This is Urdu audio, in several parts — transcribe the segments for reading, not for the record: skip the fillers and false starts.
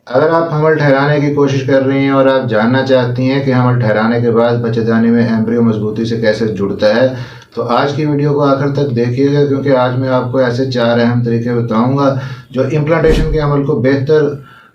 اگر آپ حمل ٹھہرانے کی کوشش کر رہی ہیں اور آپ جاننا چاہتی ہیں کہ حمل ٹھہرانے کے بعد بچے دانی میں ایمبریو مضبوطی سے کیسے جڑتا ہے تو آج کی ویڈیو کو آخر تک دیکھیے گا، کیونکہ آج میں آپ کو ایسے 4 اہم طریقے بتاؤں گا جو امپلانٹیشن کے عمل کو بہتر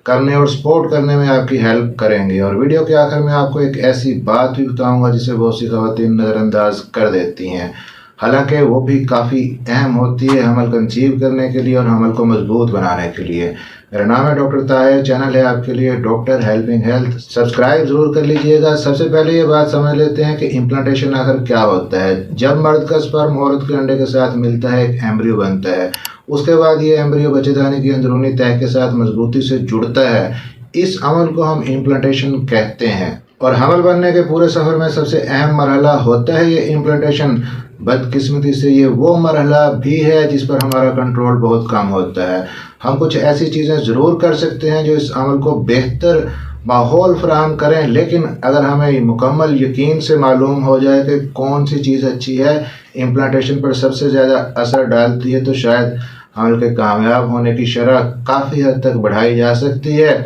کرنے اور سپورٹ کرنے میں آپ کی ہیلپ کریں گے۔ اور ویڈیو کے آخر میں آپ کو ایک ایسی بات بھی بتاؤں گا جسے بہت سی خواتین نظر انداز کر دیتی ہیں، حالانکہ وہ بھی کافی اہم ہوتی ہے حمل کنسیو کرنے کے لیے اور حمل کو مضبوط بنانے کے لیے۔ میرا نام ہے ڈاکٹر طاہر، چینل ہے آپ کے لیے ڈاکٹر ہیلپنگ ہیلتھ، سبسکرائب ضرور کر لیجئے گا۔ سب سے پہلے یہ بات سمجھ لیتے ہیں کہ امپلانٹیشن آخر کیا ہوتا ہے۔ جب مرد کا سپرم عورت کے انڈے کے ساتھ ملتا ہے ایک ایمبریو بنتا ہے، اس کے بعد یہ ایمبریو بچے دانی کی اندرونی تہہ کے ساتھ مضبوطی سے جڑتا ہے۔ اس عمل کو ہم امپلانٹیشن کہتے ہیں، اور حمل بننے کے پورے سفر میں سب سے اہم مرحلہ ہوتا ہے یہ امپلانٹیشن۔ بدقسمتی سے یہ وہ مرحلہ بھی ہے جس پر ہمارا کنٹرول بہت کم ہوتا ہے۔ ہم کچھ ایسی چیزیں ضرور کر سکتے ہیں جو اس عمل کو بہتر ماحول فراہم کریں، لیکن اگر ہمیں مکمل یقین سے معلوم ہو جائے کہ کون سی چیز اچھی ہے، امپلانٹیشن پر سب سے زیادہ اثر ڈالتی ہے، تو شاید حمل کے کامیاب ہونے کی شرح کافی حد تک بڑھائی جا سکتی ہے۔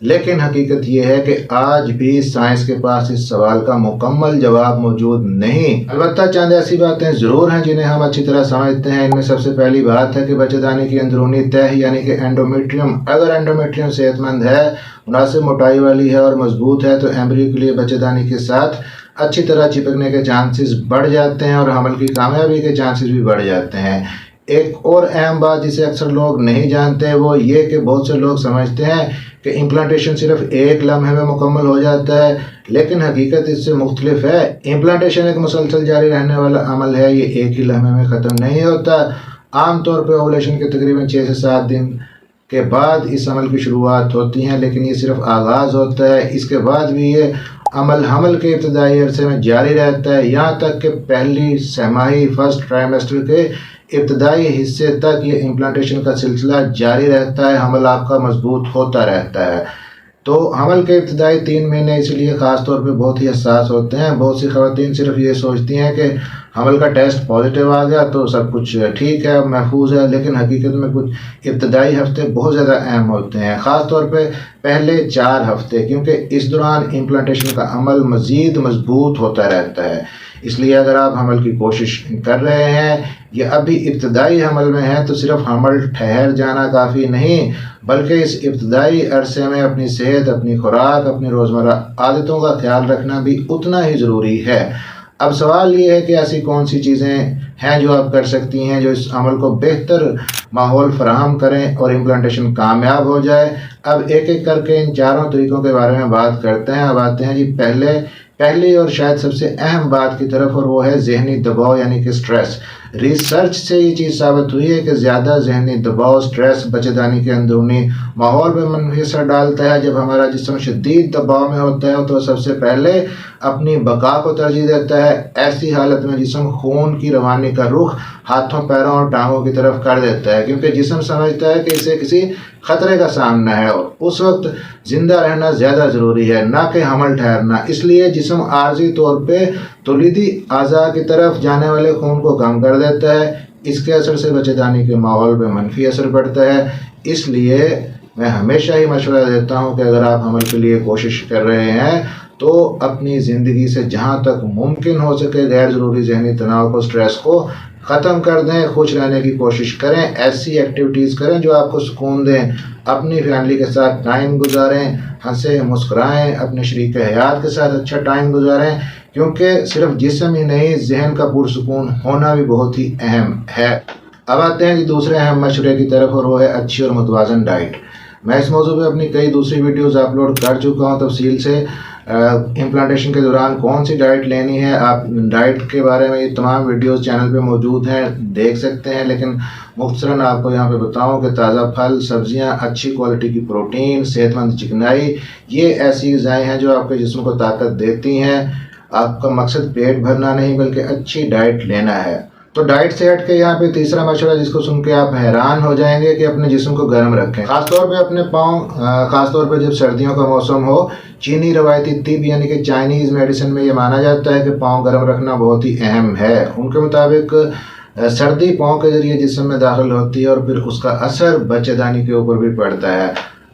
لیکن حقیقت یہ ہے کہ آج بھی سائنس کے پاس اس سوال کا مکمل جواب موجود نہیں۔ البتہ چند ایسی باتیں ضرور ہیں جنہیں ہم اچھی طرح سمجھتے ہیں۔ ان میں سب سے پہلی بات ہے کہ بچے دانی کی اندرونی تہہ یعنی کہ اینڈومیٹریم، اگر اینڈومیٹریم صحت مند ہے، مناسب موٹائی والی ہے اور مضبوط ہے تو ایمبریو کے لیے بچے دانی کے ساتھ اچھی طرح چپکنے کے چانسز بڑھ جاتے ہیں اور حمل کی کامیابی کے چانسز بھی بڑھ جاتے ہیں۔ ایک اور اہم بات جسے اکثر لوگ نہیں جانتے وہ یہ کہ بہت سے لوگ سمجھتے ہیں کہ امپلانٹیشن صرف ایک لمحے میں مکمل ہو جاتا ہے، لیکن حقیقت اس سے مختلف ہے۔ امپلانٹیشن ایک مسلسل جاری رہنے والا عمل ہے، یہ ایک ہی لمحے میں ختم نہیں ہوتا۔ عام طور پہ اوولیشن کے تقریباً 6 سے 7 دن کے بعد اس عمل کی شروعات ہوتی ہیں، لیکن یہ صرف آغاز ہوتا ہے۔ اس کے بعد بھی یہ عمل حمل کے ابتدائی عرصے میں جاری رہتا ہے، یہاں تک کہ پہلی سہ ماہی فرسٹ ٹرائمیسٹر کے ابتدائی حصے تک یہ امپلانٹیشن کا سلسلہ جاری رہتا ہے، حمل آپ کا مضبوط ہوتا رہتا ہے۔ تو حمل کے ابتدائی 3 مہینے اس لیے خاص طور پہ بہت ہی حساس ہوتے ہیں۔ بہت سی خواتین صرف یہ سوچتی ہیں کہ حمل کا ٹیسٹ پازیٹیو آ گیا تو سب کچھ ٹھیک ہے، محفوظ ہے، لیکن حقیقت میں کچھ ابتدائی ہفتے بہت زیادہ اہم ہوتے ہیں، خاص طور پہ پہلے 4 ہفتے، کیونکہ اس دوران امپلانٹیشن کا عمل مزید مضبوط ہوتا رہتا ہے۔ اس لیے اگر آپ حمل کی کوشش کر رہے ہیں یا ابھی ابتدائی حمل میں ہیں تو صرف حمل ٹھہر جانا کافی نہیں، بلکہ اس ابتدائی عرصے میں اپنی صحت، اپنی خوراک، اپنی روزمرہ عادتوں کا خیال رکھنا بھی اتنا ہی ضروری ہے۔ اب سوال یہ ہے کہ ایسی کون سی چیزیں ہیں جو آپ کر سکتی ہیں جو اس عمل کو بہتر ماحول فراہم کریں اور امپلانٹیشن کامیاب ہو جائے۔ اب ایک ایک کر کے ان 4 طریقوں کے بارے میں بات کرتے ہیں۔ اب آتے ہیں جی پہلی اور شاید سب سے اہم بات کی طرف، اور وہ ہے ذہنی دباؤ یعنی کہ سٹریس۔ ریسرچ سے یہ چیز ثابت ہوئی ہے کہ زیادہ ذہنی دباؤ، سٹریس بچے دانی کے اندرونی ماحول میں منفی اثر ڈالتا ہے۔ جب ہمارا جسم شدید دباؤ میں ہوتا ہے تو سب سے پہلے اپنی بقا کو ترجیح دیتا ہے۔ ایسی حالت میں جسم خون کی روانی کا رخ ہاتھوں، پیروں اور ٹانگوں کی طرف کر دیتا ہے، کیونکہ جسم سمجھتا ہے کہ اسے کسی خطرے کا سامنا ہے اور اس وقت زندہ رہنا زیادہ ضروری ہے، نہ کہ حمل ٹھہرنا۔ اس لیے جسم عارضی طور پہ تولیدی اعضاء کی طرف جانے والے خون کو کم کر دیتا ہے۔ اس کے اثر سے بچے دانی کے ماحول میں منفی اثر پڑتا ہے۔ اس لیے میں ہمیشہ ہی مشورہ دیتا ہوں کہ اگر آپ حمل کے لیے کوشش کر رہے ہیں تو اپنی زندگی سے جہاں تک ممکن ہو سکے غیر ضروری ذہنی تناؤ کو، سٹریس کو ختم کر دیں، خوش رہنے کی کوشش کریں، ایسی ایکٹیویٹیز کریں جو آپ کو سکون دیں، اپنی فیملی کے ساتھ ٹائم گزاریں، ہنسیں مسکرائیں، اپنے شریک حیات کے ساتھ اچھا ٹائم گزاریں، کیونکہ صرف جسم ہی نہیں، ذہن کا پرسکون ہونا بھی بہت ہی اہم ہے۔ اب آتے ہیں دوسرے اہم مشورے کی طرف، اور وہ ہے اچھی اور متوازن ڈائٹ۔ میں اس موضوع پہ اپنی کئی دوسری ویڈیوز اپلوڈ کر چکا ہوں تفصیل سے۔ امپلانٹیشن کے دوران کون سی ڈائٹ لینی ہے، آپ ڈائٹ کے بارے میں یہ تمام ویڈیوز چینل پہ موجود ہیں، دیکھ سکتے ہیں، لیکن مختصراً آپ کو یہاں پہ بتاؤں کہ تازہ پھل، سبزیاں، اچھی کوالٹی کی پروٹین، صحت مند چکنائی، یہ ایسی غذائیں ہیں جو آپ کے جسم کو طاقت دیتی ہیں۔ آپ کا مقصد پیٹ بھرنا نہیں بلکہ اچھی ڈائٹ لینا ہے۔ تو ڈائٹ سے ہٹ کے یہاں پہ تیسرا مشورہ جس کو سن کے آپ حیران ہو جائیں گے کہ اپنے جسم کو گرم رکھیں، خاص طور پہ اپنے پاؤں، خاص طور پہ جب سردیوں کا موسم ہو۔ چینی روایتی طب یعنی کہ چائنیز میڈیسن میں یہ مانا جاتا ہے کہ پاؤں گرم رکھنا بہت ہی اہم ہے۔ ان کے مطابق سردی پاؤں کے ذریعے جسم میں داخل ہوتی ہے اور پھر اس کا اثر بچے دانی کے اوپر بھی پڑتا ہے۔